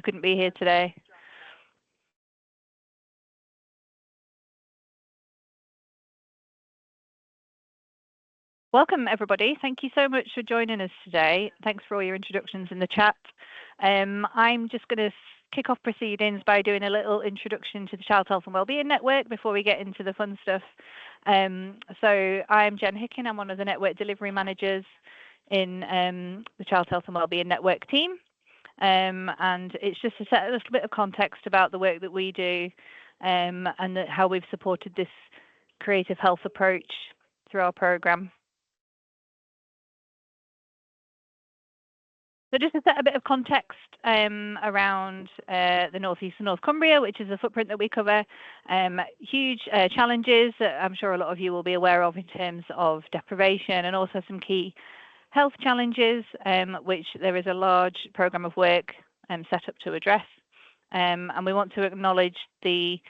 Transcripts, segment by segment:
who couldn't be here today. Welcome, everybody. Thank you so much for joining us today. Thanks for all your introductions in the chat. I'm just going to kick off proceedings by doing a little introduction to the Child Health and Wellbeing Network before we get into the fun stuff. So I'm Jen Hicken. I'm one of the network delivery managers in the Child Health and Wellbeing Network team. And it's just to set a little bit of context about the work that we do and how we've supported this creative health approach through our programme. So just to set a bit of context around the North East and North Cumbria, which is the footprint that we cover, huge challenges that I'm sure a lot of you will be aware of in terms of deprivation, and also some key health challenges, which there is a large programme of work set up to address. And we want to acknowledge the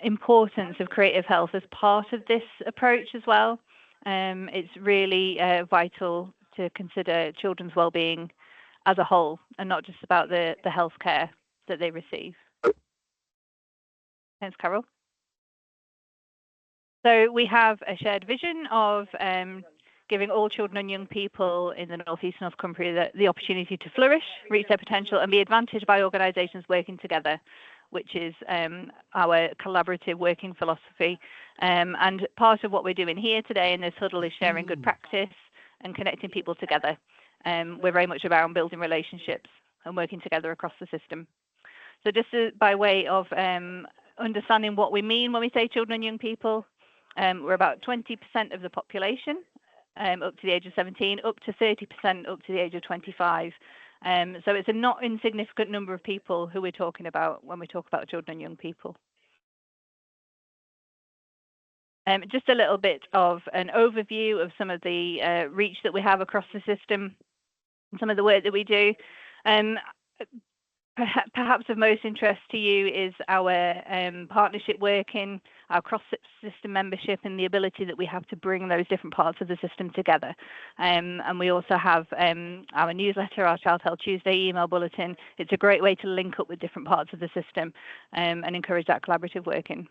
importance of creative health as part of this approach as well. It's really vital to consider children's well-being as a whole and not just about the healthcare that they receive. Thanks, Carol. So we have a shared vision of giving all children and young people in the North East and North Cumbria the opportunity to flourish, reach their potential, and be advantaged by organisations working together, which is our collaborative working philosophy. And part of what we're doing here today in this huddle is sharing good practice and connecting people together. We're very much around building relationships and working together across the system. So just by way of understanding what we mean when we say children and young people, we're about 20% of the population up to the age of 17, up to 30% up to the age of 25. So it's a not insignificant number of people who we're talking about when we talk about children and young people. Just a little bit of an overview of some of the reach that we have across the system and some of the work that we do. Perhaps of most interest to you is our partnership working, our cross-system membership, and the ability that we have to bring those different parts of the system together. And we also have our newsletter, our Child Health Tuesday email bulletin. It's a great way to link up with different parts of the system and encourage that collaborative working.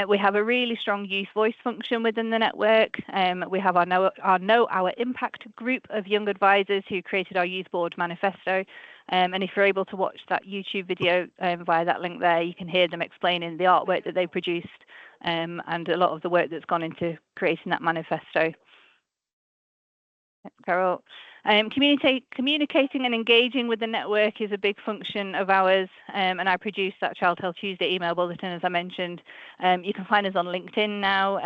We have a really strong youth voice function within the network. We have our Know Our Impact group of young advisors who created our youth board manifesto. And if you're able to watch that YouTube video via that link there, you can hear them explaining the artwork that they produced and a lot of the work that's gone into creating that manifesto. Carol. Communicating and engaging with the network is a big function of ours, and I produce that Child Health Tuesday email bulletin, as I mentioned. You can find us on LinkedIn now,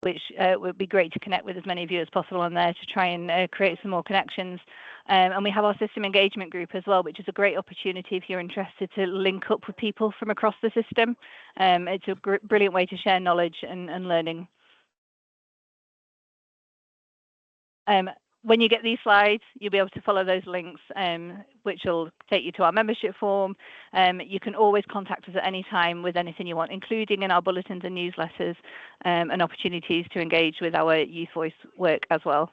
which would be great to connect with as many of you as possible on there to try and create some more connections. And we have our system engagement group as well, which is a great opportunity if you're interested to link up with people from across the system. It's a brilliant way to share knowledge and learning. When you get these slides, you'll be able to follow those links, which will take you to our membership form. You can always contact us at any time with anything you want, including in our bulletins and newsletters, and opportunities to engage with our youth voice work as well.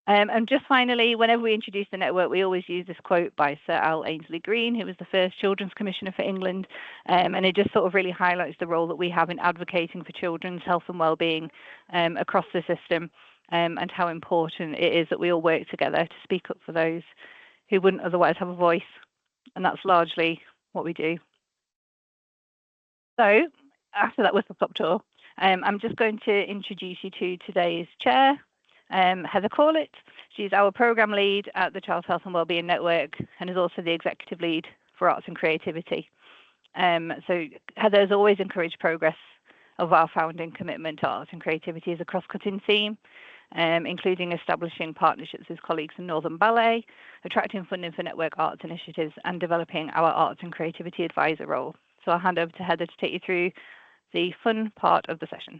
And just finally, whenever we introduce the network, we always use this quote by Sir Al Ainsley Green, who was the first Children's Commissioner for England. And it just sort of really highlights the role that we have in advocating for children's health and well-being across the system. And how important it is that we all work together to speak up for those who wouldn't otherwise have a voice. And that's largely what we do. So after that whistle-stop tour, I'm just going to introduce you to today's chair, Heather Corlett. She's our programme lead at the Child Health and Wellbeing Network and is also the executive lead for Arts and Creativity. So Heather has always encouraged progress of our founding commitment to arts and creativity as a cross-cutting theme, including establishing partnerships with colleagues in Northern Ballet, attracting funding for network arts initiatives, and developing our arts and creativity advisor role. So I'll hand over to Heather to take you through the fun part of the session.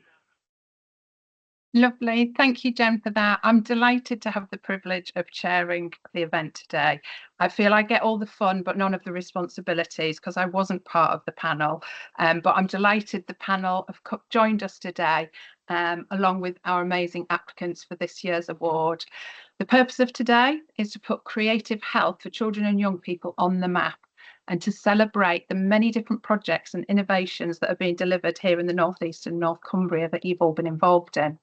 Lovely. Thank you, Jen, for that. I'm delighted to have the privilege of chairing the event today. I feel I get all the fun, but none of the responsibilities because I wasn't part of the panel. But I'm delighted the panel have joined us today, along with our amazing applicants for this year's award. The purpose of today is to put creative health for children and young people on the map and to celebrate the many different projects and innovations that are being delivered here in the North East and North Cumbria that you've all been involved in.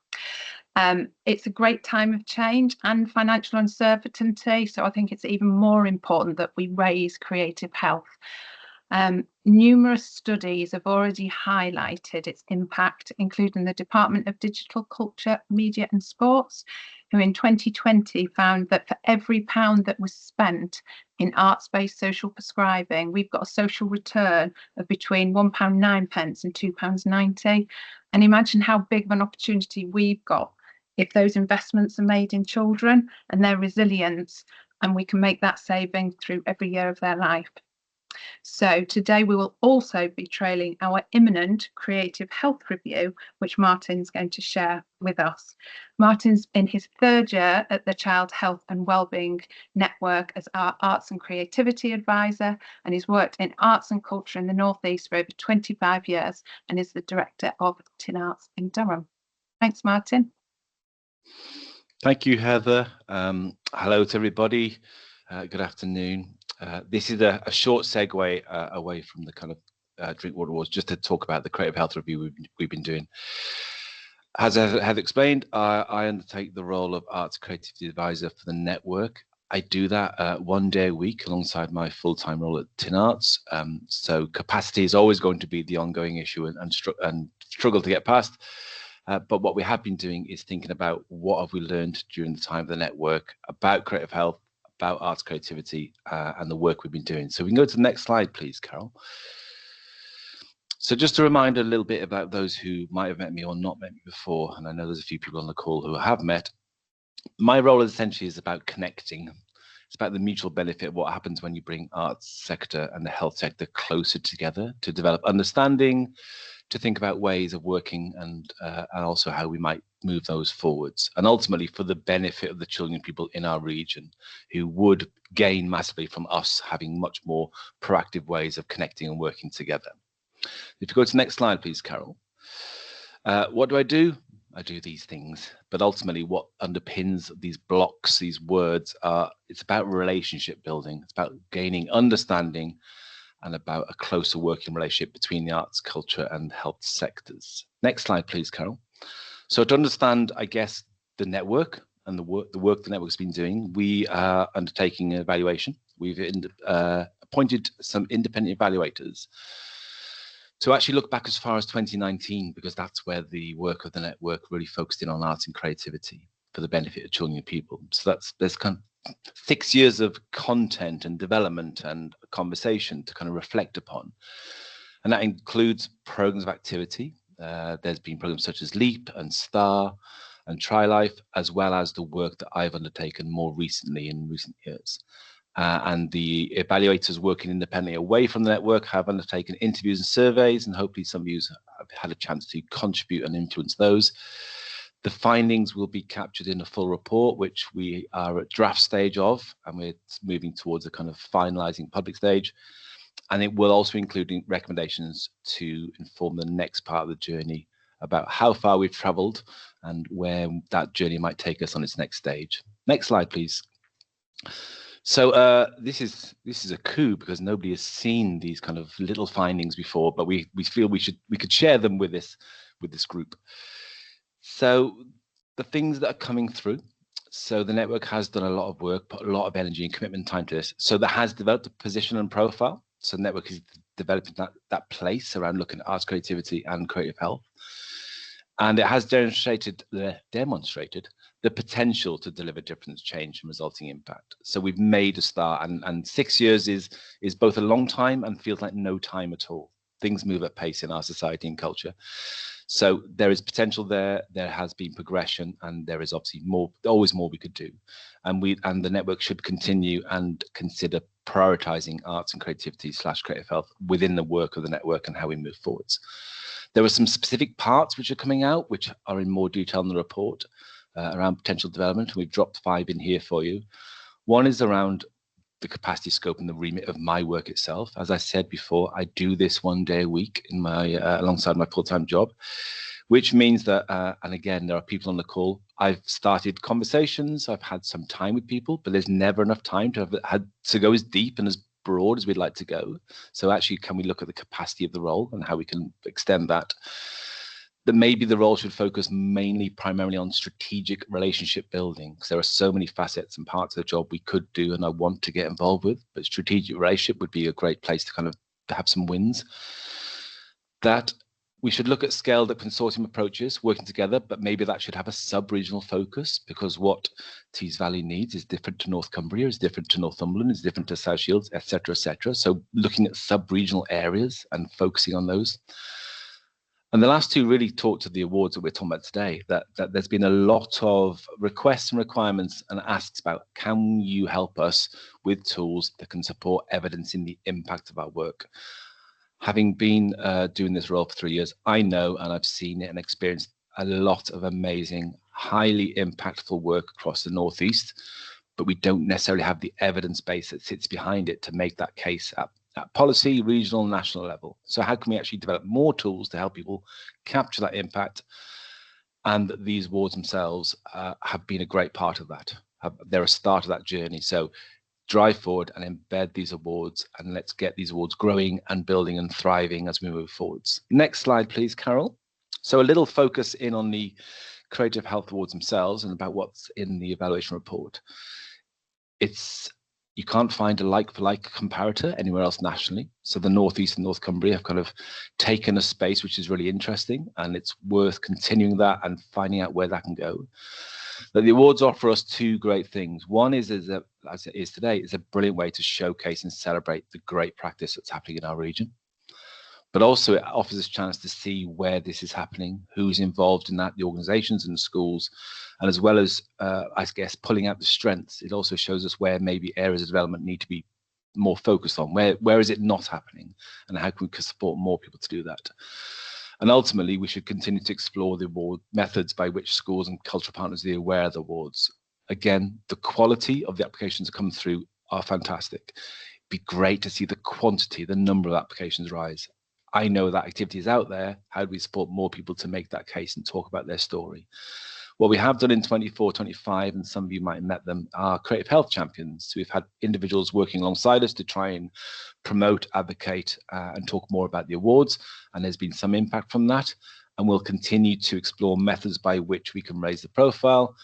It's a great time of change and financial uncertainty, so I think it's even more important that we raise creative health. Numerous studies have already highlighted its impact, including the Department of Digital Culture, Media and Sports, who in 2020 found that for every pound that was spent in arts-based social prescribing, we've got a social return of between £1.09 and £2.90. And imagine how big of an opportunity we've got if those investments are made in children and their resilience, and we can make that saving through every year of their life. So today we will also be trailing our imminent creative health review, which Martin's going to share with us. Martin's in his 3rd year at the Child Health and Wellbeing Network as our Arts and Creativity Advisor, and he's worked in arts and culture in the North East for over 25 years and is the Director of Tin Arts in Durham. Thanks, Martin. Thank you, Heather. Hello to everybody. Good afternoon. This is a short segue away from the kind of Drinkwater Awards, just to talk about the creative health review we've been doing. As I have explained, I undertake the role of Arts Creativity Advisor for the network. I do that 1 day a week alongside my full-time role at Tin Arts. So capacity is always going to be the ongoing issue and struggle to get past. But what we have been doing is thinking about what have we learned during the time of the network about creative health, about arts creativity, and the work we've been doing. So we can go to the next slide, please, Carol. So just a reminder a little bit about those who might have met me or not met me before, and I know there's a few people on the call who have met. My role essentially is about connecting. It's about the mutual benefit of what happens when you bring arts sector and the health sector closer together to develop understanding, to think about ways of working and also how we might move those forwards, and ultimately for the benefit of the children and people in our region who would gain massively from us having much more proactive ways of connecting and working together. If you go to the next slide, please, Carol. What do? I do these things, but ultimately what underpins these blocks, these words, it's about relationship building. It's about gaining understanding and about a closer working relationship between the arts, culture and health sectors. Next slide, please, Carol. So to understand, I guess, the network and the work the network's been doing, we are undertaking an evaluation. We've appointed some independent evaluators to actually look back as far as 2019, because that's where the work of the network really focused in on arts and creativity for the benefit of children and people. So there's kind of 6 years of content and development and conversation to kind of reflect upon. And that includes programs of activity. There's been programs such as LEAP and STAR and TriLife, as well as the work that I've undertaken more recently in recent years. And the evaluators working independently away from the network have undertaken interviews and surveys, and hopefully some of you have had a chance to contribute and influence those. The findings will be captured in a full report, which we are at draft stage of, and we're moving towards a kind of finalizing public stage. And it will also include recommendations to inform the next part of the journey about how far we've traveled and where that journey might take us on its next stage. Next slide, please. So this is a coup, because nobody has seen these kind of little findings before, but we feel we could share them with this group. So the things that are coming through. So the network has done a lot of work, put a lot of energy and commitment time to this. So that has developed a position and profile. So the network is developing that place around looking at arts, creativity and creative health. And it has demonstrated the potential to deliver difference, change and resulting impact. So we've made a start, and 6 years is both a long time and feels like no time at all. Things move at pace in our society and culture. So there is potential there. There has been progression, and there is obviously always more we could do. And the network should continue and consider prioritizing arts and creativity / creative health within the work of the network and how we move forwards. There are some specific parts which are coming out, which are in more detail in the report around potential development. We've dropped 5 in here for you. One is around the capacity, scope and the remit of my work itself. As I said before, I do this 1 day a week in my alongside my full-time job, which means that, and again, there are people on the call. I've started conversations. I've had some time with people, but there's never enough time to have had to go as deep and as broad as we'd like to go. So actually, can we look at the capacity of the role and how we can extend that? That maybe the role should focus primarily on strategic relationship building, because there are so many facets and parts of the job we could do and I want to get involved with, but strategic relationship would be a great place to kind of have some wins. That we should look at scaled up consortium approaches working together, but maybe that should have a sub-regional focus, because what Tees Valley needs is different to North Cumbria, is different to Northumberland, is different to South Shields, etc., etc. So looking at sub-regional areas and focusing on those. And the last two really talk to the awards that we're talking about today, that there's been a lot of requests and requirements and asks about, can you help us with tools that can support evidencing the impact of our work? Having been doing this role for 3 years, I know and I've seen it and experienced a lot of amazing, highly impactful work across the Northeast, but we don't necessarily have the evidence base that sits behind it to make that case at policy, regional, and national level. So how can we actually develop more tools to help people capture that impact? And these awards themselves have been a great part of that. They're a start of that journey. So drive forward and embed these awards, and let's get these awards growing and building and thriving as we move forwards. Next slide, please, Carol. So a little focus in on the Creative Health Awards themselves and about what's in the evaluation report. You can't find a like-for-like comparator anywhere else nationally. So the Northeast and North Cumbria have kind of taken a space which is really interesting, and it's worth continuing that and finding out where that can go. But the awards offer us two great things. One is as it is today, is a brilliant way to showcase and celebrate the great practice that's happening in our region. But also it offers us a chance to see where this is happening, who's involved in that, the organizations and the schools, and as well as, I guess, pulling out the strengths. It also shows us where maybe areas of development need to be more focused on. Where is it not happening, and how can we support more people to do that? And ultimately, we should continue to explore the award methods by which schools and cultural partners are aware of the awards. Again, the quality of the applications that come through are fantastic. It'd be great to see the quantity, the number of applications rise. I know that activity is out there. How do we support more people to make that case and talk about their story? What we have done in 24, 25, and some of you might have met them, are Creative Health Champions. So we've had individuals working alongside us to try and promote, advocate, and talk more about the awards. And there's been some impact from that. And we'll continue to explore methods by which we can raise the profile.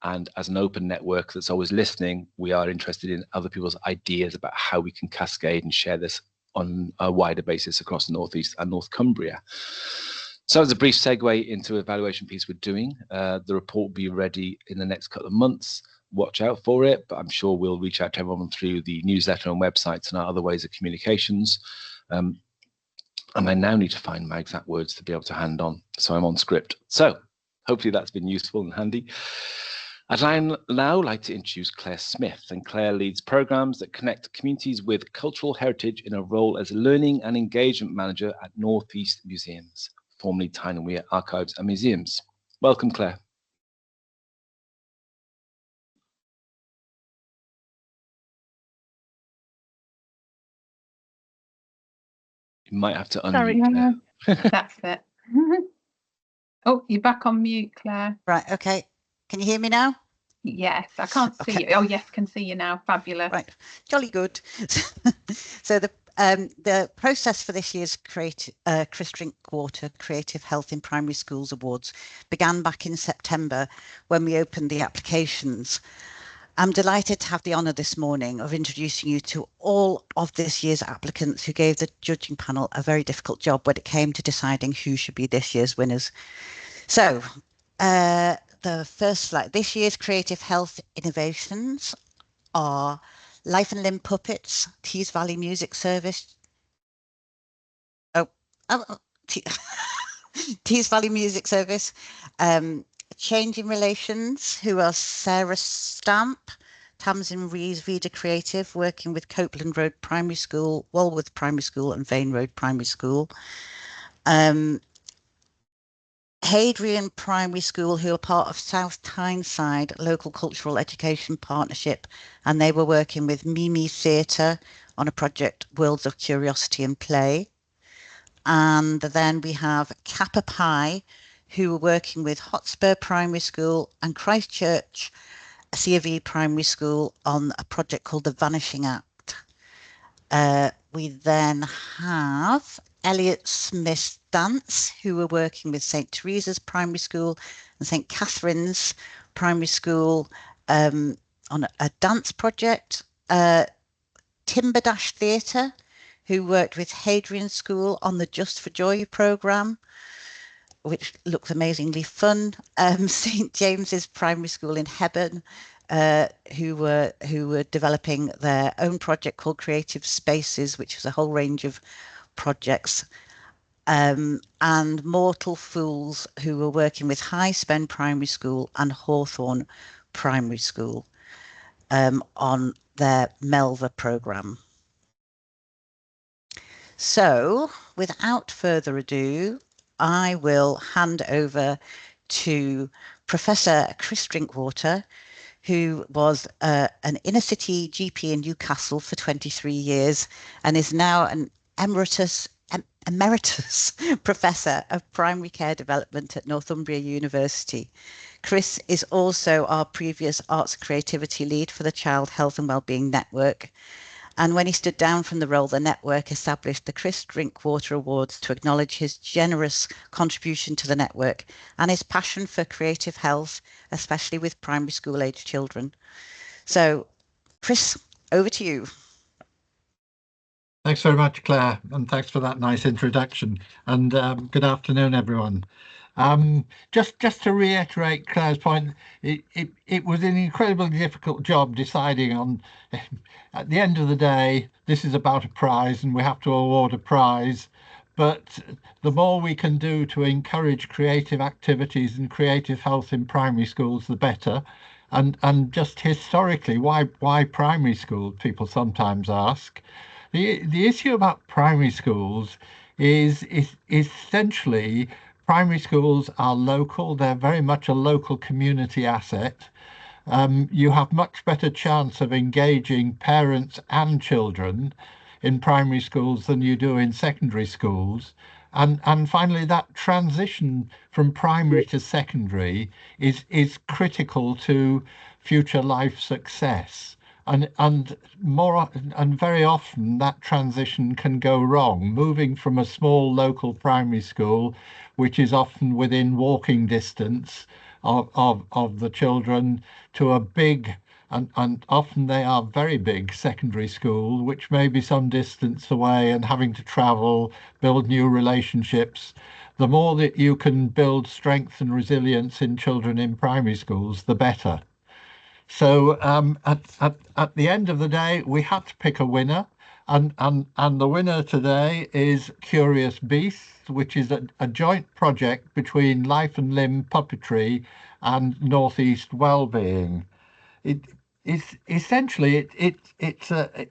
And as an open network that's always listening, we are interested in other people's ideas about how we can cascade and share this on a wider basis across the Northeast and North Cumbria. So as a brief segue into evaluation piece we're doing, the report will be ready in the next couple of months. Watch out for it, but I'm sure we'll reach out to everyone through the newsletter and websites and our other ways of communications. And I now need to find my exact words to be able to hand on, so I'm on script. So hopefully that's been useful and handy. I'd now like to introduce Claire Smith, and Claire leads programs that connect communities with cultural heritage in a role as learning and engagement manager at Northeast Museums, formerly Tyne and Weir Archives and Museums. Welcome, Claire. You might have to unmute. Sorry, that's it. Oh, you're back on mute, Claire. Right, okay. Can you hear me now? Yes, I can't see you. Oh, yes, can see you now. Fabulous. Right, jolly good. So the process for this year's Chris Drinkwater Creative Health in Primary Schools Awards began back in September when we opened the applications. I'm delighted to have the honour this morning of introducing you to all of this year's applicants who gave the judging panel a very difficult job when it came to deciding who should be this year's winners. So the first slide, this year's Creative Health innovations are Life and Limb Puppets, Tees Valley Music Service. Tees Valley Music Service, Changing Relations, who are Sarah Stamp, Tamsin Rees, Vida Creative, working with Copeland Road Primary School, Walworth Primary School and Vane Road Primary School. Hadrian Primary School, who are part of South Tyneside Local Cultural Education Partnership, and they were working with Mimi Theatre on a project Worlds of Curiosity and Play. And then we have Kappa Pi, who are working with Hotspur Primary School and Christchurch C of E Primary School on a project called the Vanishing Act. We then have Elliot Smith Dance, who are working with St Teresa's Primary School and St Catherine's Primary School on a dance project. Timber Dash Theatre, who worked with Hadrian School on the Just for Joy programme, which looks amazingly fun. St James's Primary School in Hebburn, who were developing their own project called Creative Spaces, which is a whole range of projects. And Mortal Fools, who were working with High Spend Primary School and Hawthorne Primary School on their Melva programme. So, without further ado, I will hand over to Professor Chris Drinkwater, who was an inner city GP in Newcastle for 23 years and is now an emeritus Professor of Primary Care Development at Northumbria University. Chris is also our previous Arts and Creativity Lead for the Child Health and Wellbeing Network. And when he stood down from the role, the network established the Chris Drinkwater Awards to acknowledge his generous contribution to the network and his passion for creative health, especially with primary school age children. So, Chris, over to you. Thanks very much, Claire, and thanks for that nice introduction. And good afternoon, everyone. Just to reiterate Claire's point, it was an incredibly difficult job deciding on. At the end of the day, this is about a prize, and we have to award a prize. But the more we can do to encourage creative activities and creative health in primary schools, the better. And just historically, why primary schools? People sometimes ask. The issue about primary schools is essentially primary schools are local. They're very much a local community asset. You have much better chance of engaging parents and children in primary schools than you do in secondary schools. And finally, that transition from primary to secondary is critical to future life success. And very often that transition can go wrong, moving from a small local primary school, which is often within walking distance of the children, to a big and often they are very big secondary school, which may be some distance away and having to travel, build new relationships. The more that you can build strength and resilience in children in primary schools, the better. So at the end of the day, we had to pick a winner, and the winner today is Curious Beasts, which is a joint project between Life and Limb Puppetry and Northeast Wellbeing. It's essentially it's a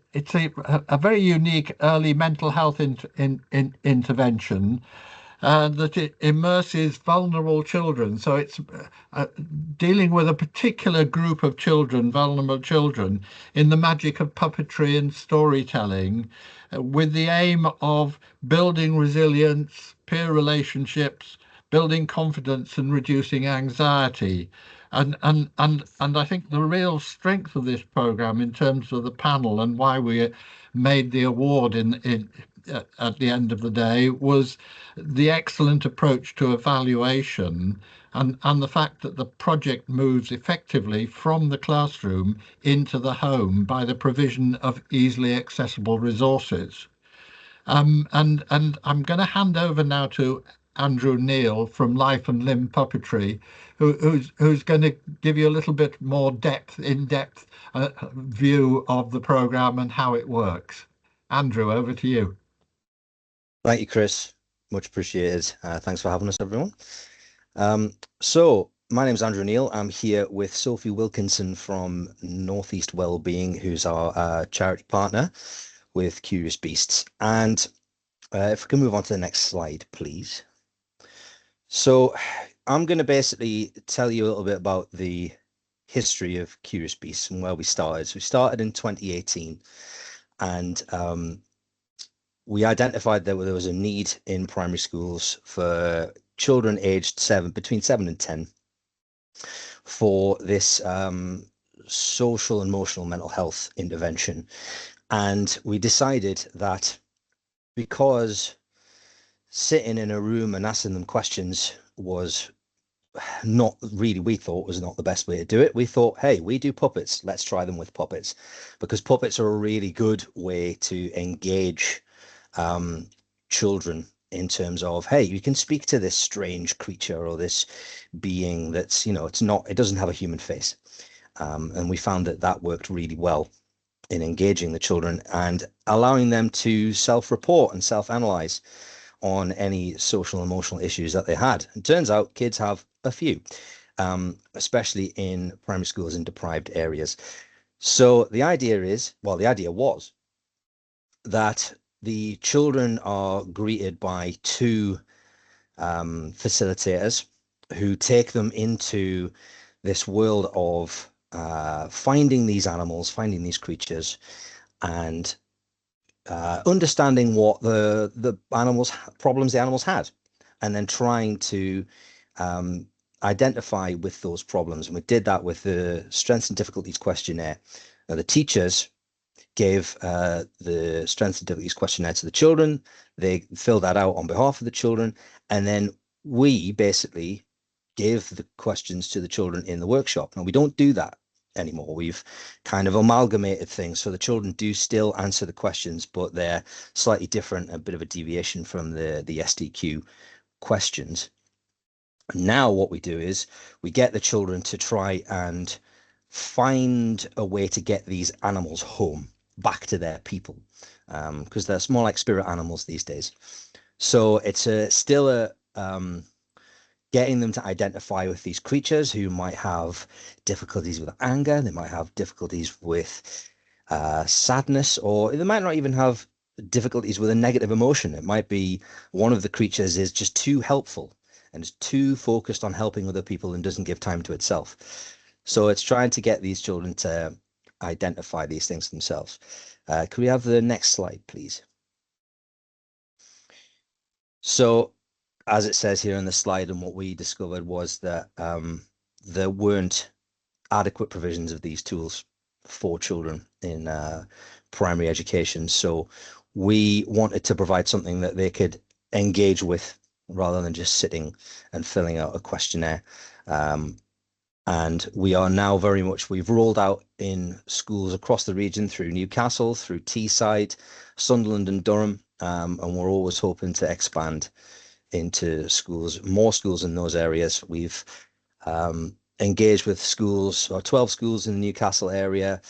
very unique early mental health intervention. That it immerses vulnerable children. So it's dealing with a particular group of children, vulnerable children, in the magic of puppetry and storytelling, with the aim of building resilience, peer relationships, building confidence and reducing anxiety. And I think the real strength of this programme in terms of the panel and why we made the award at the end of the day was the excellent approach to evaluation and the fact that the project moves effectively from the classroom into the home by the provision of easily accessible resources. And I'm going to hand over now to Andrew Neal from Life and Limb Puppetry, who's going to give you a little bit more in-depth view of the programme and how it works. Andrew, over to you. Thank you, Chris. Much appreciated. Thanks for having us, everyone. So my name is Andrew Neal. I'm here with Sophie Wilkinson from Northeast Wellbeing, who's our charity partner with Curious Beasts. And if we can move on to the next slide, please. So I'm going to basically tell you a little bit about the history of Curious Beasts and where we started. So we started in 2018, and we identified that there was a need in primary schools for children aged between 7 and 10 for this social, emotional, mental health intervention. And we decided that because sitting in a room and asking them questions was not really, we thought was not the best way to do it. We thought, hey, we do puppets. Let's try them with puppets, because puppets are a really good way to engage children in terms of, hey, you can speak to this strange creature or this being that's, it doesn't have a human face. And we found that that worked really well in engaging the children and allowing them to self-report and self-analyze on any social emotional issues that they had. It turns out kids have a few, especially in primary schools in deprived areas. So the idea was that the children are greeted by two facilitators who take them into this world of finding these animals, finding these creatures, and understanding what the problems the animals had, and then trying to identify with those problems. And we did that with the strengths and difficulties questionnaire. Now, the teachers gave the strengths and difficulties questionnaire to the children. They filled that out on behalf of the children, and then we basically gave the questions to the children in the workshop. Now, we don't do that anymore. We've kind of amalgamated things, so the children do still answer the questions, but they're slightly different, a bit of a deviation from the SDQ questions. Now what we do is we get the children to try and find a way to get these animals home, back to their people, because they're more like spirit animals these days. So it's still getting them to identify with these creatures who might have difficulties with anger, they might have difficulties with sadness, or they might not even have difficulties with a negative emotion. It might be one of the creatures is just too helpful and is too focused on helping other people and doesn't give time to itself. So it's trying to get these children to identify these things themselves. Could we have the next slide, please? So as it says here in the slide, and what we discovered was that there weren't adequate provisions of these tools for children in primary education. So we wanted to provide something that they could engage with rather than just sitting and filling out a questionnaire. And we are now we've rolled out in schools across the region through Newcastle, through Teesside, Sunderland and Durham, and we're always hoping to expand into more schools in those areas. We've engaged with schools, or 12 schools in the Newcastle area,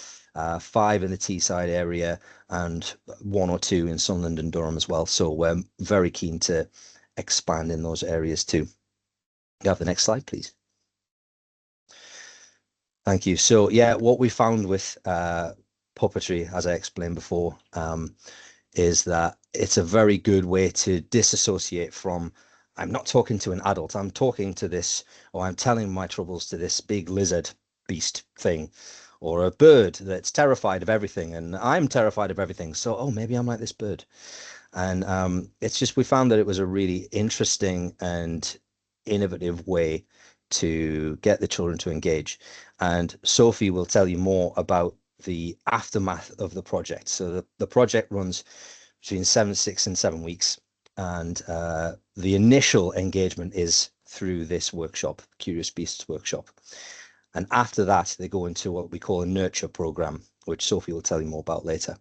5 in the Teesside area, and 1 or 2 in Sunderland and Durham as well. So we're very keen to expand in those areas too. You have the next slide, please. Thank you. So yeah, what we found with puppetry, as I explained before, is that it's a very good way to disassociate from, I'm not talking to an adult, I'm talking to this, or I'm telling my troubles to this big lizard beast thing, or a bird that's terrified of everything, and I'm terrified of everything. So, oh, maybe I'm like this bird. And it's just, we found that it was a really interesting and innovative way to get the children to engage. And Sophie will tell you more about the aftermath of the project. So the project runs between 6 and 7 weeks, and the initial engagement is through this workshop, Curious Beasts workshop. And after that, they go into what we call a nurture program, which Sophie will tell you more about later.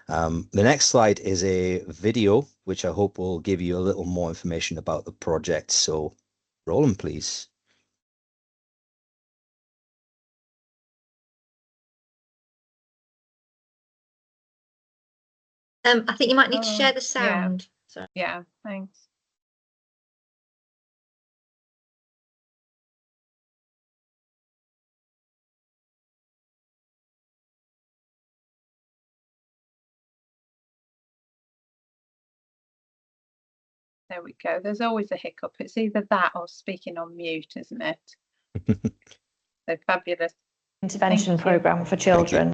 The next slide is a video, which I hope will give you a little more information about the project. So roll them, please. I think you might need to share the sound. Yeah, thanks. There we go. There's always a hiccup. It's either that or speaking on mute, isn't it? So fabulous. Intervention program for children.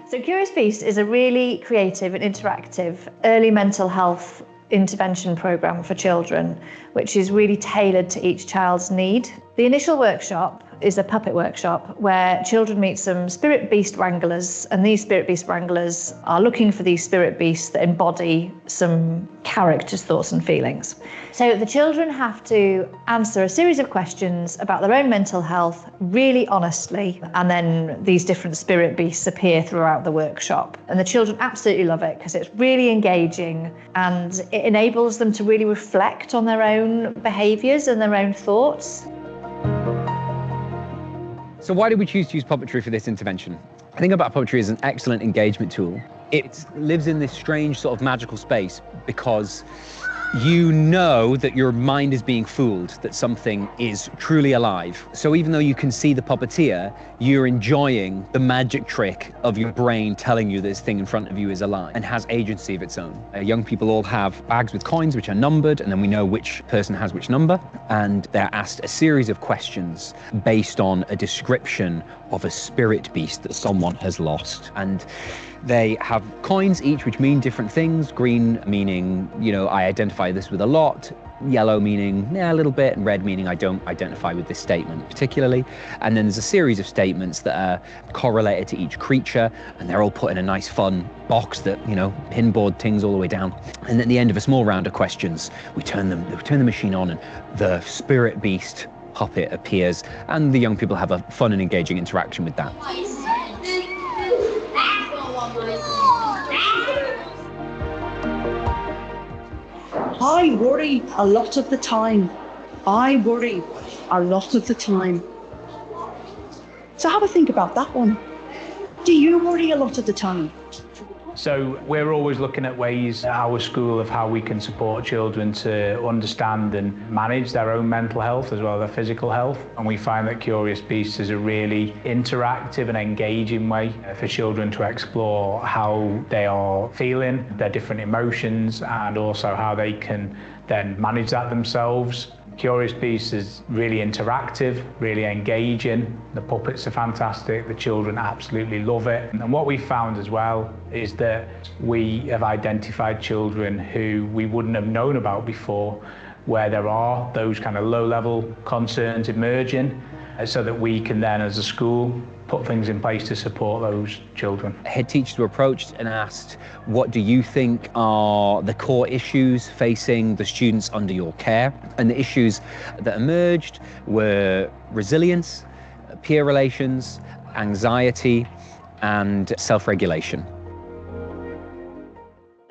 So Curious Beast is a really creative and interactive early mental health intervention program for children, which is really tailored to each child's need. The initial workshop is a puppet workshop where children meet some spirit beast wranglers, and these spirit beast wranglers are looking for these spirit beasts that embody some characters, thoughts and feelings. So the children have to answer a series of questions about their own mental health really honestly, and then these different spirit beasts appear throughout the workshop. And the children absolutely love it because it's really engaging and it enables them to really reflect on their own behaviours and their own thoughts. So why did we choose to use puppetry for this intervention? I think about puppetry as an excellent engagement tool. It lives in this strange sort of magical space because you know that your mind is being fooled, that something is truly alive. So even though you can see the puppeteer, you're enjoying the magic trick of your brain telling you this thing in front of you is alive and has agency of its own. Young people all have bags with coins which are numbered, and then we know which person has which number, and they're asked a series of questions based on a description of a spirit beast that someone has lost. And they have coins each which mean different things. Green meaning, I identify this with a lot. Yellow meaning, a little bit. And red meaning, I don't identify with this statement particularly. And then there's a series of statements that are correlated to each creature, and they're all put in a nice fun box that, pinboard things all the way down. And at the end of a small round of questions, we turn the machine on, and the spirit beast puppet appears, and the young people have a fun and engaging interaction with that. I worry a lot of the time. So have a think about that one. Do you worry a lot of the time? So we're always looking at ways at our school of how we can support children to understand and manage their own mental health as well as their physical health. And we find that Curious Beasts is a really interactive and engaging way for children to explore how they are feeling, their different emotions, and also how they can then manage that themselves. Curious Beasts is really interactive, really engaging. The puppets are fantastic, the children absolutely love it. And what we found as well is that we have identified children who we wouldn't have known about before, where there are those kind of low-level concerns emerging, so that we can then, as a school, put things in place to support those children. Head teachers were approached and asked, what do you think are the core issues facing the students under your care? And the issues that emerged were resilience, peer relations, anxiety, and self-regulation.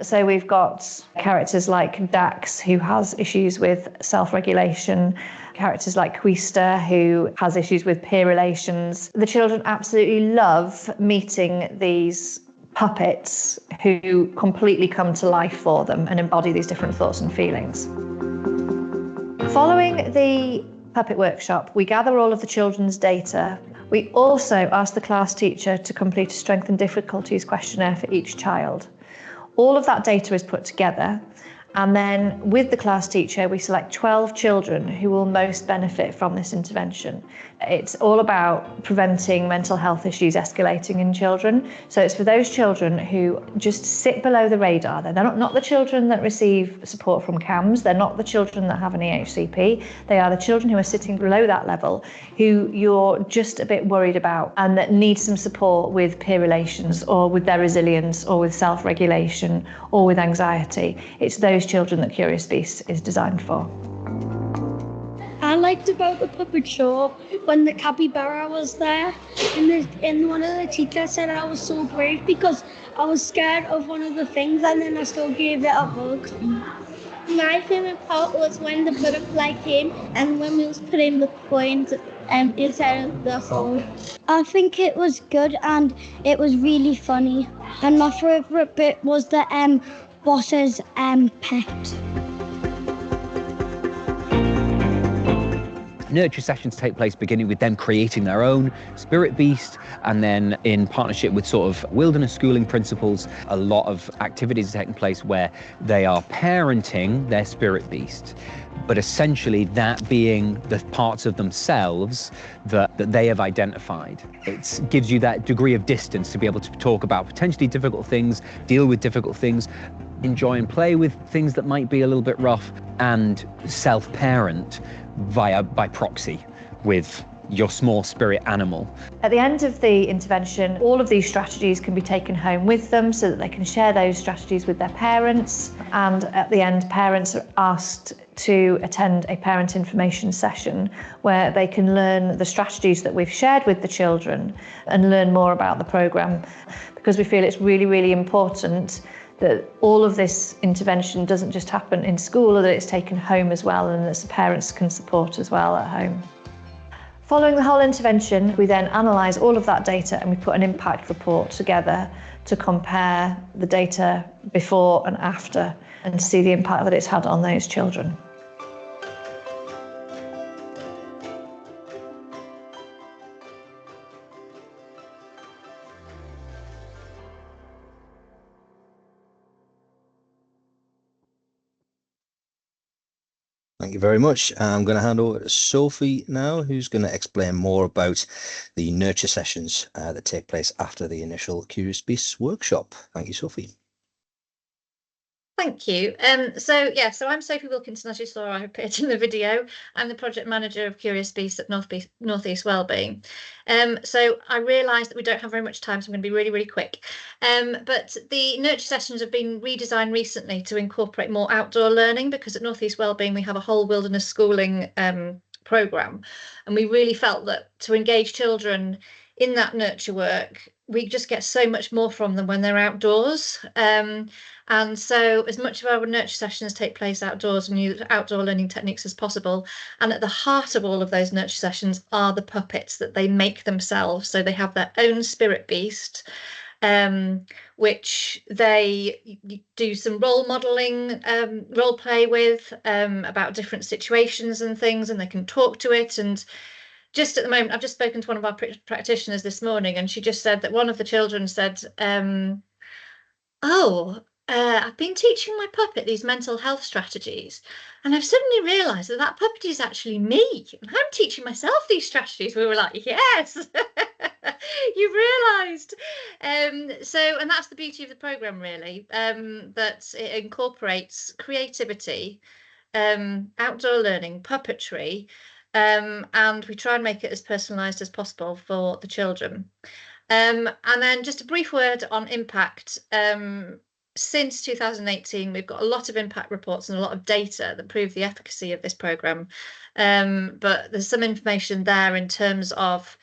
So we've got characters like Dax, who has issues with self-regulation, characters like Quista, who has issues with peer relations. The children absolutely love meeting these puppets who completely come to life for them and embody these different thoughts and feelings. Following the puppet workshop, we gather all of the children's data. We also ask the class teacher to complete a strength and difficulties questionnaire for each child. All of that data is put together, and then with the class teacher, we select 12 children who will most benefit from this intervention. It's all about preventing mental health issues escalating in children. So it's for those children who just sit below the radar. They're not the children that receive support from CAMS. They're not the children that have an EHCP. They are the children who are sitting below that level, who you're just a bit worried about and that need some support with peer relations or with their resilience or with self-regulation or with anxiety. It's those children that Curious Beasts is designed for. I liked about the puppet show when the capybara was there, and one of the teachers said I was so brave because I was scared of one of the things, and then I still gave it a hug. My favourite part was when the butterfly came and when we was putting the coins inside of the hole. I think it was good and it was really funny. And my favourite bit was the boss's pet. Nurture sessions take place beginning with them creating their own spirit beast, and then in partnership with sort of wilderness schooling principles, a lot of activities are taking place where they are parenting their spirit beast, but essentially that being the parts of themselves that they have identified. It gives you that degree of distance to be able to talk about potentially difficult things, deal with difficult things, enjoy and play with things that might be a little bit rough, and self-parent by proxy with your small spirit animal. At the end of the intervention, all of these strategies can be taken home with them so that they can share those strategies with their parents. And at the end, parents are asked to attend a parent information session where they can learn the strategies that we've shared with the children and learn more about the programme, because we feel it's really, really important that all of this intervention doesn't just happen in school, or that it's taken home as well, and that parents can support as well at home. Following the whole intervention, we then analyse all of that data and we put an impact report together to compare the data before and after and see the impact that it's had on those children. Thank you very much. I'm going to hand over to Sophie now, who's going to explain more about the nurture sessions that take place after the initial Curious Beasts workshop. Thank you, Sophie. Thank you. So I'm Sophie Wilkinson, as you saw, I appeared in the video. I'm the project manager of Curious Beasts at Northeast Wellbeing. So I realise that we don't have very much time, so I'm going to be really, really quick. But the nurture sessions have been redesigned recently to incorporate more outdoor learning, because at Northeast Wellbeing we have a whole wilderness schooling programme, and we really felt that to engage children in that nurture work, we just get so much more from them when they're outdoors. And so as much of our nurture sessions take place outdoors and use outdoor learning techniques as possible. And at the heart of all of those nurture sessions are the puppets that they make themselves. So they have their own spirit beast, which they do some role modelling, role play with, about different situations and things, and they can talk to it. And just at the moment, I've just spoken to one of our practitioners this morning, and she just said that one of the children said, I've been teaching my puppet these mental health strategies, and I've suddenly realised that that puppet is actually me, and I'm teaching myself these strategies. We were like, yes, you've realised. And that's the beauty of the programme, really, that it incorporates creativity, outdoor learning, puppetry, and we try and make it as personalised as possible for the children. And then just a brief word on impact. Since 2018, we've got a lot of impact reports and a lot of data that prove the efficacy of this programme. But there's some information there in terms of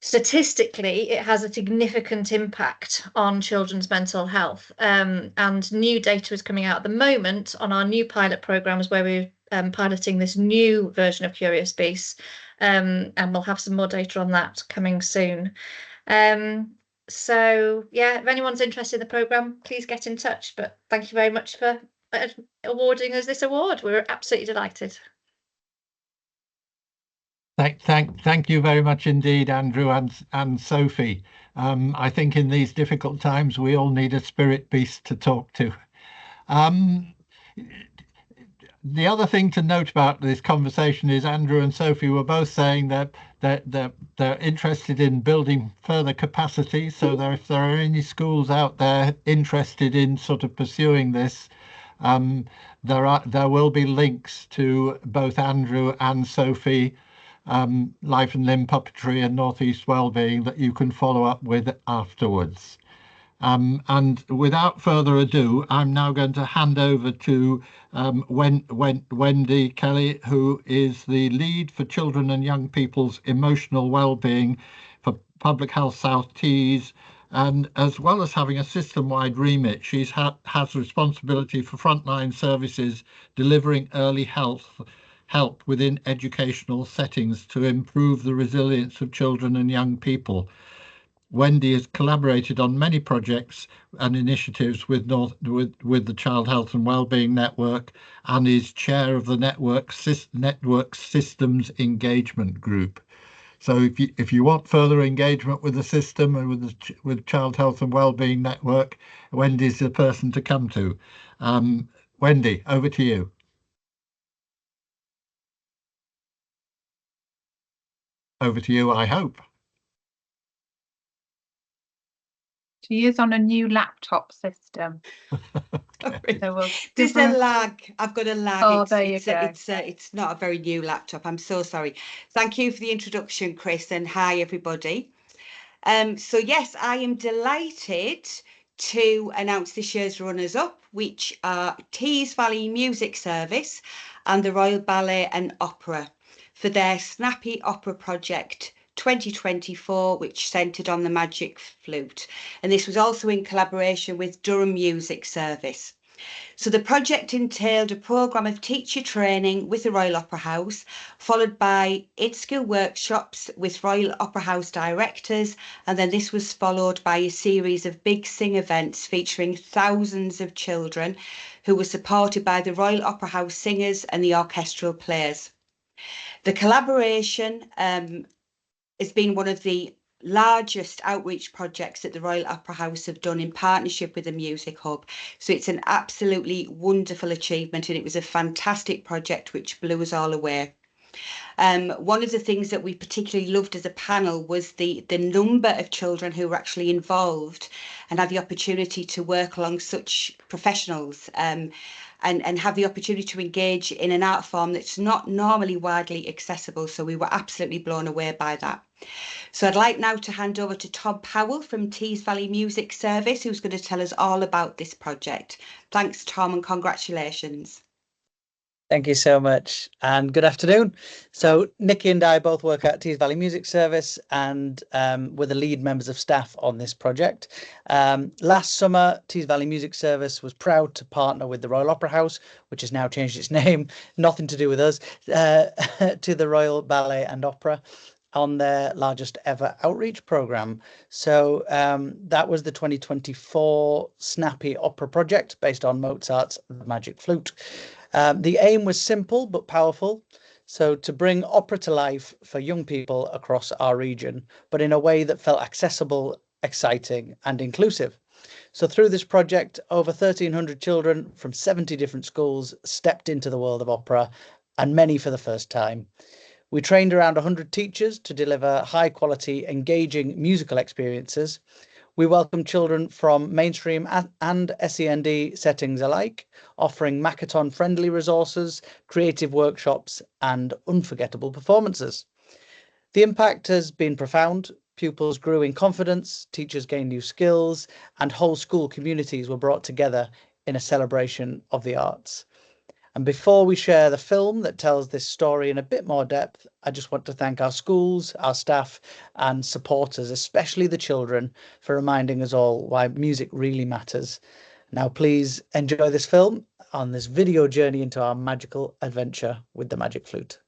statistically, it has a significant impact on children's mental health. And new data is coming out at the moment on our new pilot programmes where we're piloting this new version of Curious Beasts. And we'll have some more data on that coming soon. So yeah, if anyone's interested in the programme, please get in touch. But thank you very much for awarding us this award. We're absolutely delighted. Thank you very much indeed, Andrew and Sophie. I think in these difficult times we all need a spirit beast to talk to. The other thing to note about this conversation is Andrew and Sophie were both saying that they're interested in building further capacity. So if there are any schools out there interested in sort of pursuing this, there will be links to both Andrew and Sophie, Life and Limb Puppetry and Northeast Wellbeing, that you can follow up with afterwards. And without further ado, I'm now going to hand over to Wendy Kelly, who is the lead for children and young people's emotional well-being for Public Health South Tees. And as well as having a system-wide remit, she has responsibility for frontline services delivering early help within educational settings to improve the resilience of children and young people. Wendy has collaborated on many projects and initiatives with the Child Health and Wellbeing Network, and is chair of the network Systems Engagement Group. So if you want further engagement with the system and with Child Health and Wellbeing Network, Wendy's the person to come to. Wendy, over to you. Over to you, I hope. She is on a new laptop system. Sorry. No, well, There's a lag. I've got a lag. Oh, there you go. It's not a very new laptop. I'm so sorry. Thank you for the introduction, Chris, and hi everybody. So yes, I am delighted to announce this year's runners-up, which are Tees Valley Music Service and the Royal Ballet and Opera for their Snappy Opera Project 2024, which centred on the magic flute. And this was also in collaboration with Durham Music Service. So the project entailed a programme of teacher training with the Royal Opera House, followed by in-school workshops with Royal Opera House directors, and then this was followed by a series of big sing events featuring thousands of children who were supported by the Royal Opera House singers and the orchestral players. The collaboration has been one of the largest outreach projects that the Royal Opera House have done in partnership with the Music Hub. So it's an absolutely wonderful achievement, and it was a fantastic project which blew us all away. One of the things that we particularly loved as a panel was the number of children who were actually involved and had the opportunity to work along such professionals and have the opportunity to engage in an art form that's not normally widely accessible. So we were absolutely blown away by that. So I'd like now to hand over to Tom Powell from Tees Valley Music Service, who's going to tell us all about this project. Thanks, Tom, and congratulations. Thank you so much, and good afternoon. So Nikki and I both work at Tees Valley Music Service, and we're the lead members of staff on this project. Last summer, Tees Valley Music Service was proud to partner with the Royal Opera House, which has now changed its name, nothing to do with us, to the Royal Ballet and Opera on their largest ever outreach programme. So that was the 2024 Snappy Opera Project based on Mozart's The Magic Flute. The aim was simple but powerful, so to bring opera to life for young people across our region, but in a way that felt accessible, exciting and inclusive. So through this project, over 1,300 children from 70 different schools stepped into the world of opera, and many for the first time. We trained around 100 teachers to deliver high quality, engaging musical experiences. We welcome children from mainstream and SEND settings alike, offering Makaton-friendly resources, creative workshops, and unforgettable performances. The impact has been profound. Pupils grew in confidence, teachers gained new skills, and whole school communities were brought together in a celebration of the arts. And before we share the film that tells this story in a bit more depth, I just want to thank our schools, our staff and supporters, especially the children, for reminding us all why music really matters. Now, please enjoy this film on this video journey into our magical adventure with the Magic Flute.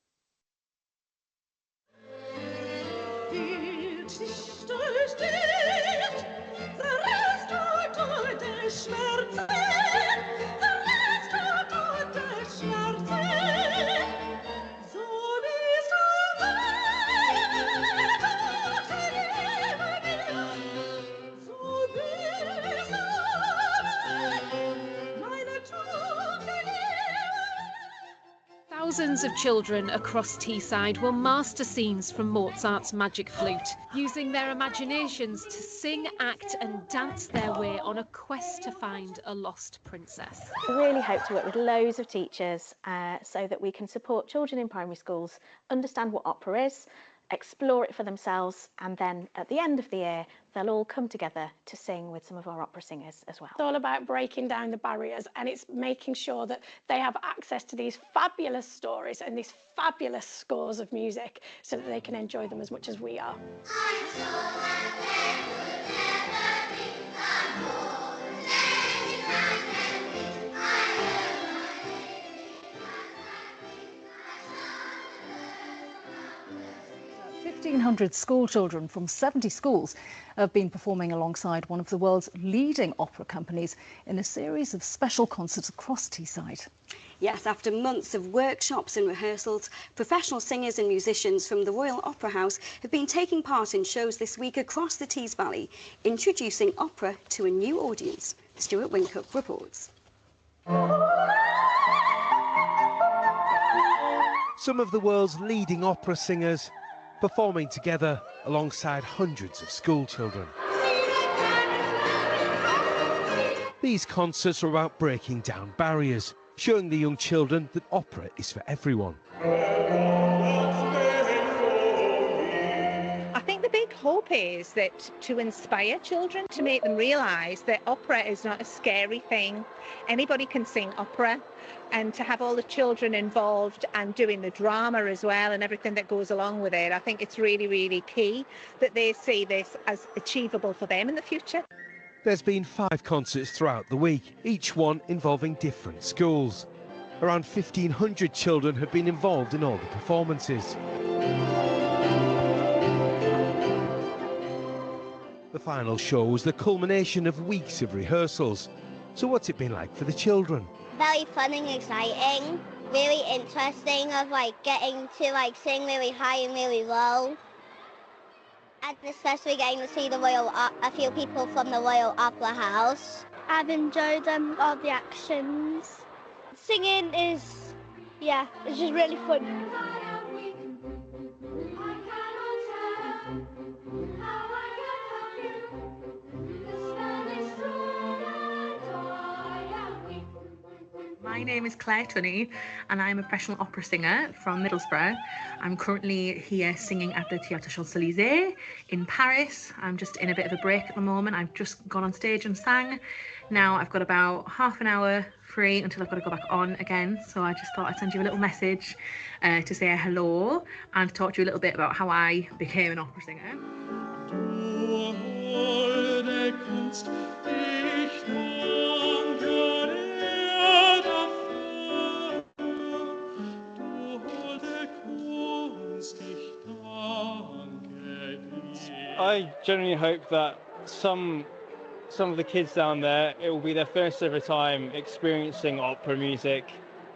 Thousands of children across Teesside will master scenes from Mozart's Magic Flute, using their imaginations to sing, act and dance their way on a quest to find a lost princess. We really hope to work with loads of teachers so that we can support children in primary schools understand what opera is, explore it for themselves, and then at the end of the year they'll all come together to sing with some of our opera singers as well. It's all about breaking down the barriers, and it's making sure that they have access to these fabulous stories and these fabulous scores of music so that they can enjoy them as much as we are. About 1,500 school children from 70 schools have been performing alongside one of the world's leading opera companies in a series of special concerts across Teesside. Yes, after months of workshops and rehearsals, professional singers and musicians from the Royal Opera House have been taking part in shows this week across the Tees Valley, introducing opera to a new audience. Stuart Wincup reports. Some of the world's leading opera singers performing together alongside hundreds of school children. These concerts are about breaking down barriers, showing the young children that opera is for everyone. I think the big hope is that to inspire children, to make them realise that opera is not a scary thing. Anybody can sing opera, and to have all the children involved and doing the drama as well and everything that goes along with it. I think it's really, really key that they see this as achievable for them in the future. There's been 5 concerts throughout the week, each one involving different schools. Around 1,500 children have been involved in all the performances. The final show was the culmination of weeks of rehearsals. So what's it been like for the children? Very fun and exciting, really interesting of getting to sing really high and really low. And especially getting to see a few people from the Royal Opera House. I've enjoyed all the actions. Singing is, it's just really fun. My name is Claire Tunney and I'm a professional opera singer from Middlesbrough. I'm currently here singing at the Théâtre Champs-Élysées in Paris. I'm just in a bit of a break at the moment. I've just gone on stage and sang. Now I've got about half an hour free until I've got to go back on again. So I just thought I'd send you a little message to say hello and talk to you a little bit about how I became an opera singer. I genuinely hope that some of the kids down there, it will be their first ever time experiencing opera music,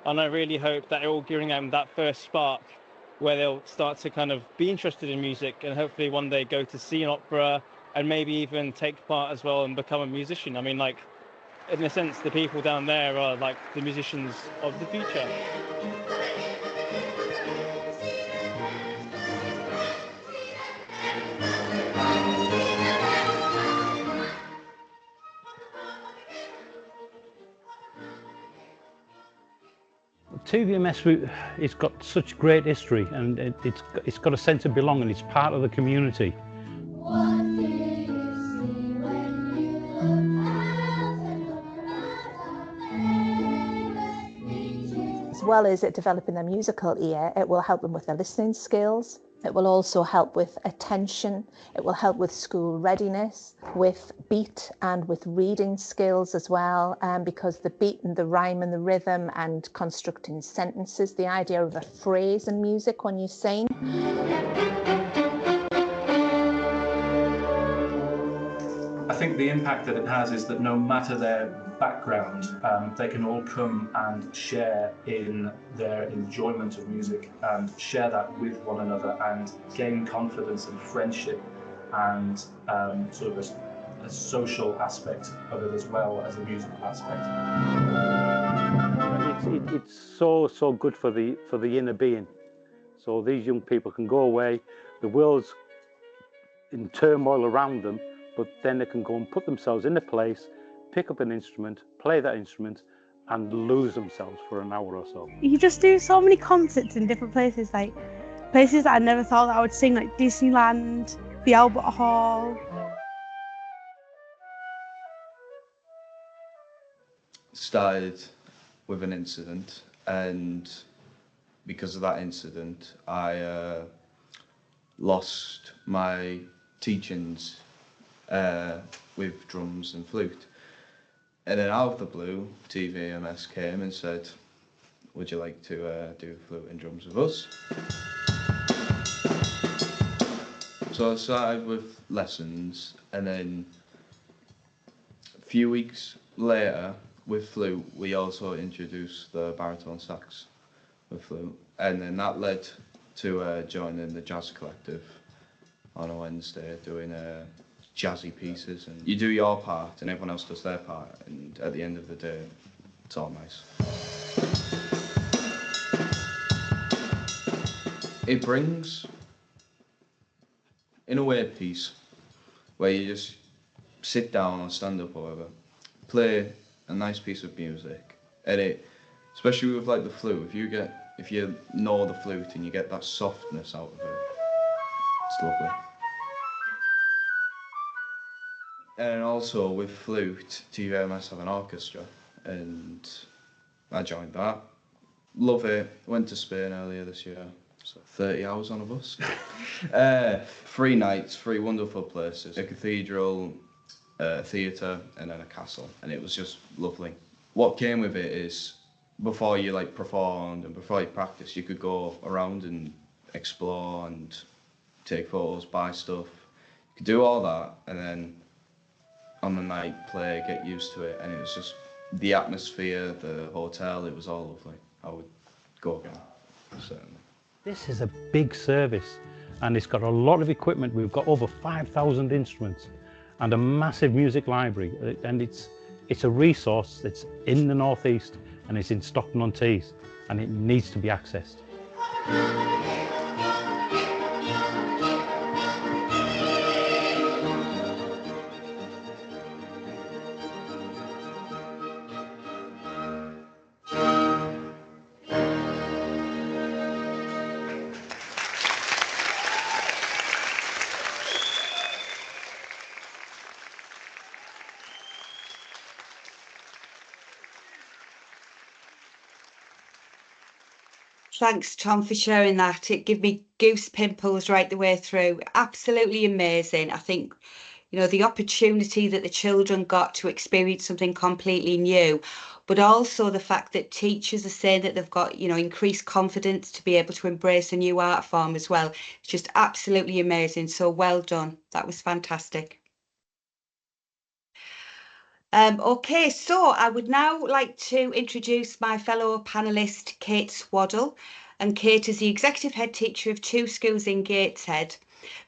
and I really hope that it will give them that first spark where they'll start to kind of be interested in music and hopefully one day go to see an opera and maybe even take part as well and become a musician. I mean, in a sense, the people down there are like the musicians of the future. TVMS, it's got such great history and it's got a sense of belonging. It's part of the community. As well as it developing their musical ear, it will help them with their listening skills. It will also help with attention. It will help with school readiness, with beat and with reading skills as well, because the beat and the rhyme and the rhythm and constructing sentences, the idea of a phrase in music when you sing. I think the impact that it has is that no matter their background, they can all come and share in their enjoyment of music and share that with one another and gain confidence and friendship and sort of a social aspect of it as well as a musical aspect. It's so good for the inner being. So these young people can go away, the world's in turmoil around them, but then they can go and put themselves in a place, pick up an instrument, play that instrument, and lose themselves for an hour or so. You just do so many concerts in different places, like places that I never thought that I would sing, like Disneyland, the Albert Hall. Started with an incident, and because of that incident, I lost my teachings with drums and flute. And then out of the blue, TVMS came and said, would you like to do flute and drums with us? So I started with lessons, and then a few weeks later with flute, we also introduced the baritone sax with flute. And then that led to joining the jazz collective on a Wednesday, doing jazzy pieces, and you do your part and everyone else does their part, and at the end of the day it's all nice. It brings, in a way, peace, where you just sit down or stand up or whatever play a nice piece of music, and it, especially with like the flute, if you know the flute and you get that softness out of it, it's lovely. And also with flute, TVMS have an orchestra, and I joined that. Love it. Went to Spain earlier this year, so 30 hours on a bus. 3 nights, 3 wonderful places, a cathedral, a theatre, and then a castle, and it was just lovely. What came with it is, before you like performed and before you practiced, you could go around and explore and take photos, buy stuff. You could do all that, and then on the night play, get used to it, and it was just the atmosphere, the hotel, it was all lovely. I would go again, certainly. This is a big service, and it's got a lot of equipment. We've got over 5,000 instruments and a massive music library, and it's a resource that's in the northeast, and it's in Stockton-on-Tees, and it needs to be accessed. Thanks, Tom, for sharing that. It gave me goose pimples right the way through. Absolutely amazing. I think, you know, the opportunity that the children got to experience something completely new, but also the fact that teachers are saying that they've got, you know, increased confidence to be able to embrace a new art form as well. It's just absolutely amazing. So well done. That was fantastic. Okay, so I would now like to introduce my fellow panellist, Kate Swaddle. And Kate is the executive head teacher of 2 schools in Gateshead.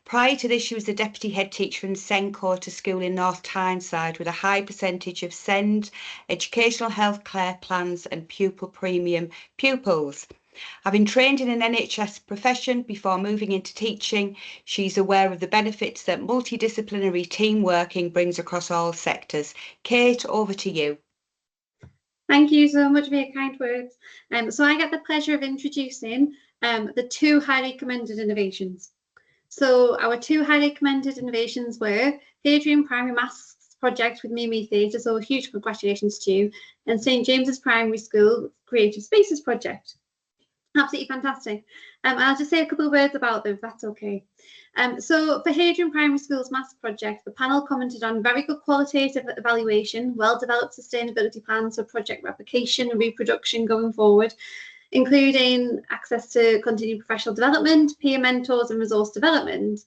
Prior to this, she was the deputy head teacher in Sencourt School in North Tyneside with a high percentage of SEND, educational healthcare plans and pupil premium pupils. Having trained in an NHS profession before moving into teaching, she's aware of the benefits that multidisciplinary team working brings across all sectors. Kate, over to you. Thank you so much for your kind words. So I get the pleasure of introducing the 2 highly commended innovations. So our 2 highly commended innovations were Hadrian Primary Masks project with Mimi Theatre, so a huge congratulations to you, and St James's Primary School Creative Spaces project. Absolutely fantastic. I'll just say a couple of words about them, if that's okay. So for Hadrian Primary School's Maths project, the panel commented on very good qualitative evaluation, well-developed sustainability plans for project replication and reproduction going forward, including access to continued professional development, peer mentors and resource development.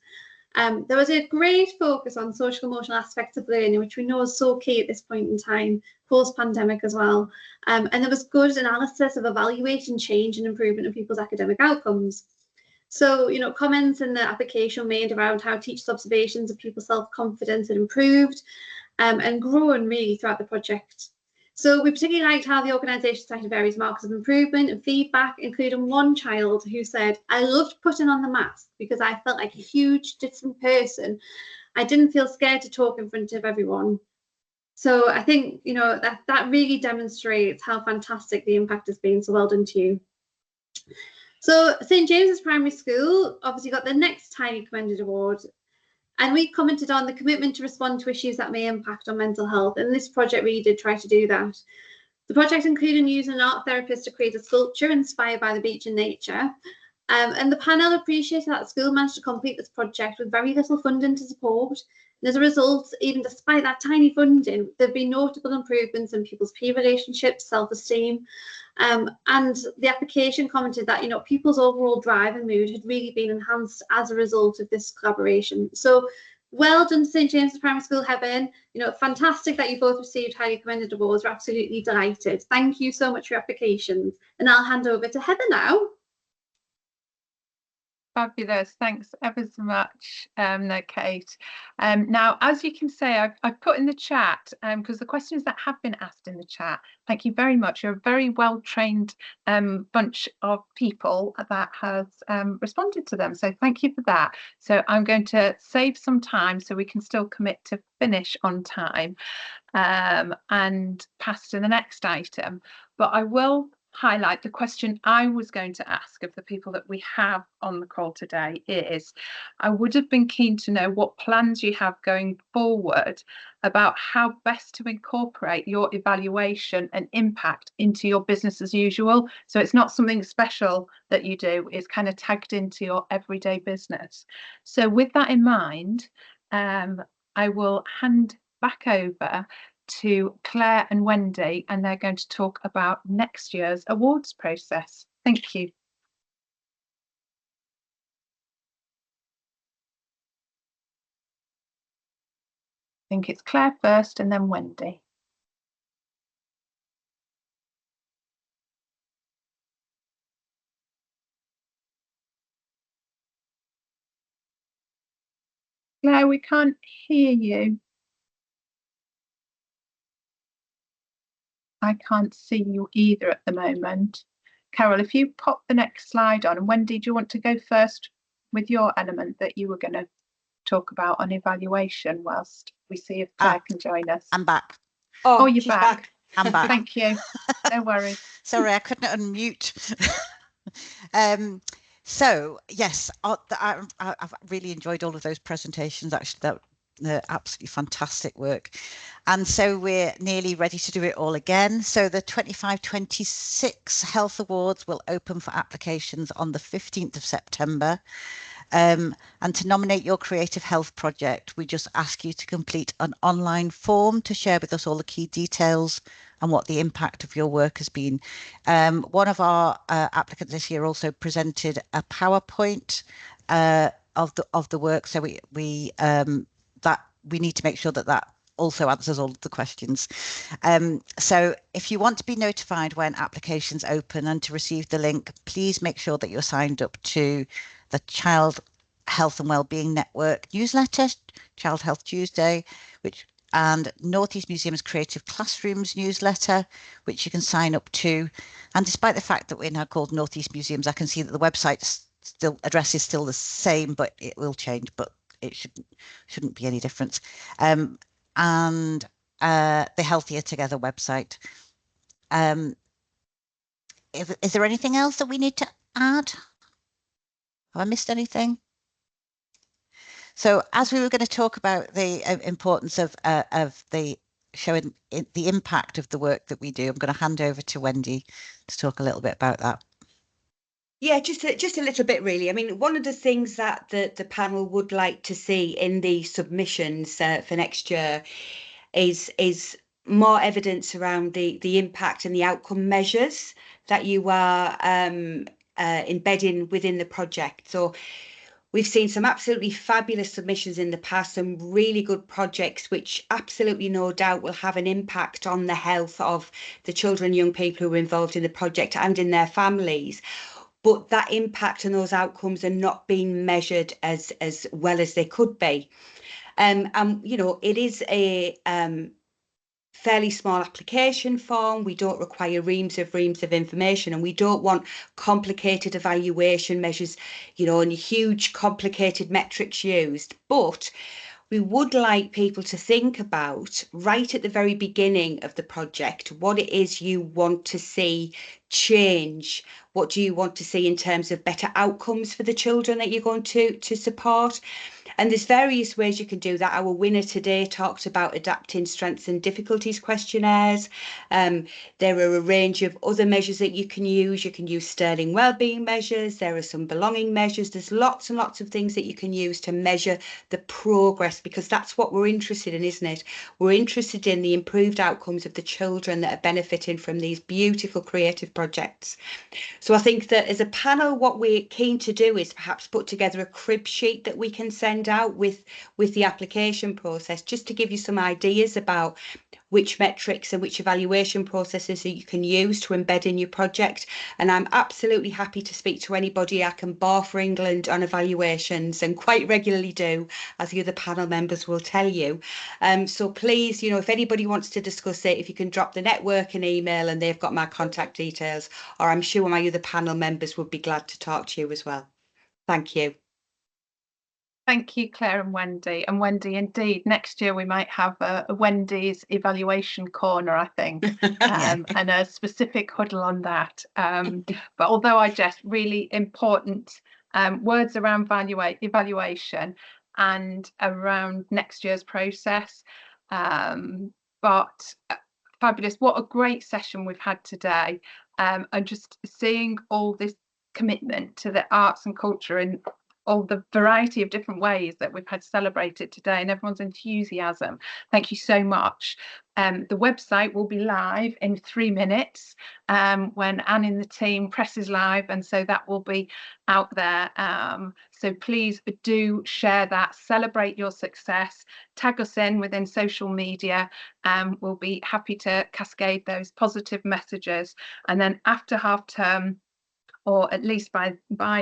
There was a great focus on social emotional aspects of learning, which we know is so key at this point in time, post-pandemic as well. And there was good analysis of evaluating change and improvement of people's academic outcomes. So, you know, comments in the application made around how teachers' observations of people's self-confidence had improved and grown really throughout the project. So we particularly liked how the organisation cited various markers of improvement and feedback, including one child who said, "I loved putting on the mask because I felt like a huge different person. I didn't feel scared to talk in front of everyone." So I think, you know, that really demonstrates how fantastic the impact has been. So well done to you. So St James's Primary School obviously got the next highly commended award. And we commented on the commitment to respond to issues that may impact on mental health. And this project really did try to do that. The project included using an art therapist to create a sculpture inspired by the beach and nature. And the panel appreciated that the school managed to complete this project with very little funding to support. And as a result, even despite that tiny funding, there have been notable improvements in people's peer relationships, self-esteem. And the application commented that, you know, people's overall drive and mood had really been enhanced as a result of this collaboration. So well done, St James's Primary School, Heaven. You know, fantastic that you both received highly commended awards. We're absolutely delighted. Thank you so much for your applications. And I'll hand over to Heather now. Fabulous. Thanks ever so much, Kate. Now, as you can say, I've put in the chat, because the questions that have been asked in the chat, thank you very much. You're a very well-trained bunch of people that has responded to them. So thank you for that. So I'm going to save some time so we can still commit to finish on time and pass to the next item. But I will highlight the question I was going to ask of the people that we have on the call today is, I would have been keen to know what plans you have going forward about how best to incorporate your evaluation and impact into your business as usual. So it's not something special that you do, it's kind of tagged into your everyday business. So with that in mind, I will hand back over to Claire and Wendy, and they're going to talk about next year's awards process. Thank you. I think it's Claire first and then Wendy. Claire, we can't hear you. I can't see you either at the moment. Carol, if you pop the next slide on, and Wendy, do you want to go first with your element that you were going to talk about on evaluation whilst we see if Claire can join us? I'm back. Oh, you're back. I'm back. Thank you. No worries. Sorry, I couldn't unmute. So yes, I've really enjoyed all of those presentations. Actually, they're absolutely fantastic work. And so we're nearly ready to do it all again. So the 25-26 Health Awards will open for applications on the 15th of September. And to nominate your creative health project, we just ask you to complete an online form to share with us all the key details and what the impact of your work has been. One of our applicants this year also presented a PowerPoint of the work, so we need to make sure that also answers all of the questions. So if you want to be notified when applications open and to receive the link, please make sure that you're signed up to the Child Health and Wellbeing Network newsletter, Child Health Tuesday, and North East Museum's Creative Classrooms newsletter, which you can sign up to. And despite the fact that we're now called North East Museums, I can see that the website address is still the same, but it will change, but it shouldn't be any difference. And the Healthier Together website. Is there anything else that we need to add? Have I missed anything? So as we were going to talk about the importance of the showing the impact of the work that we do, I'm going to hand over to Wendy to talk a little bit about that. Yeah, just a little bit, really. I mean, one of the things that the panel would like to see in the submissions for next year is more evidence around the impact and the outcome measures that you are embedding within the project. So we've seen some absolutely fabulous submissions in the past, some really good projects, which absolutely no doubt will have an impact on the health of the children and young people who are involved in the project and in their families. But that impact and those outcomes are not being measured as well as they could be. And you know, it is a fairly small application form. We don't require reams of information, and we don't want complicated evaluation measures, you know, and huge complicated metrics used. But we would like people to think about, right at the very beginning of the project, what it is you want to see change. What do you want to see in terms of better outcomes for the children that you're going to support? And there's various ways you can do that. Our winner today talked about adapting strengths and difficulties questionnaires. There are a range of other measures that you can use. You can use Sterling wellbeing measures. There are some belonging measures. There's lots and lots of things that you can use to measure the progress, because that's what we're interested in, isn't it? We're interested in the improved outcomes of the children that are benefiting from these beautiful creative projects. So I think that as a panel, what we're keen to do is perhaps put together a crib sheet that we can send send out with the application process, just to give you some ideas about which metrics and which evaluation processes that you can use to embed in your project. And I'm absolutely happy to speak to anybody I can bar for England on evaluations, and quite regularly do, as the other panel members will tell you. So please, you know, if anybody wants to discuss it, if you can drop the network an email, and they've got my contact details, or I'm sure my other panel members would be glad to talk to you as well. Thank you. Thank you, Claire and Wendy. And Wendy, indeed, next year we might have a Wendy's evaluation corner, I think, and a specific huddle on that. But although I just really important words around evaluation and around next year's process. But fabulous, what a great session we've had today. And just seeing all this commitment to the arts and culture and all the variety of different ways that we've had celebrated today, and everyone's enthusiasm. Thank you so much. The website will be live in 3 minutes when Anne in the team presses live, and so that will be out there. So please do share that, celebrate your success, tag us in within social media. We'll be happy to cascade those positive messages. And then after half term, or at least by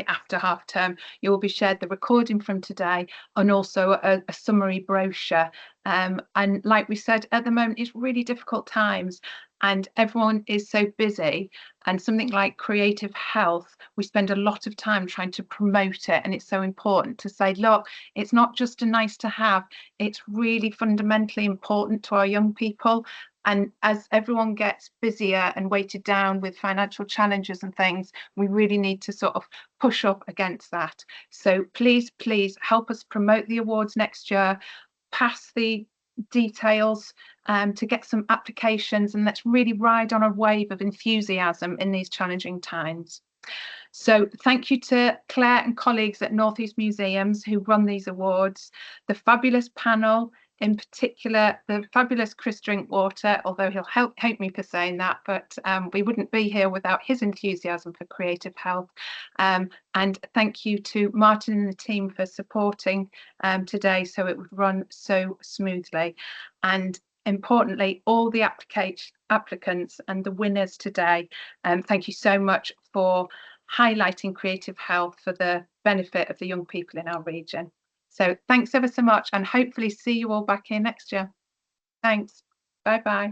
after half term, you will be shared the recording from today and also a summary brochure. And like we said, at the moment, it's really difficult times and everyone is so busy. And something like Creative Health, we spend a lot of time trying to promote it. And it's so important to say, look, it's not just a nice to have, it's really fundamentally important to our young people. And as everyone gets busier and weighted down with financial challenges and things, we really need to sort of push up against that. So please, please help us promote the awards next year, pass the details to get some applications, and let's really ride on a wave of enthusiasm in these challenging times. So thank you to Claire and colleagues at North East Museums who run these awards, the fabulous panel, in particular, the fabulous Chris Drinkwater, although he'll hate me for saying that, but we wouldn't be here without his enthusiasm for creative health. And thank you to Martin and the team for supporting today so it would run so smoothly. And importantly, all the applicants and the winners today, thank you so much for highlighting creative health for the benefit of the young people in our region. So thanks ever so much, and hopefully see you all back here next year. Thanks. Bye bye.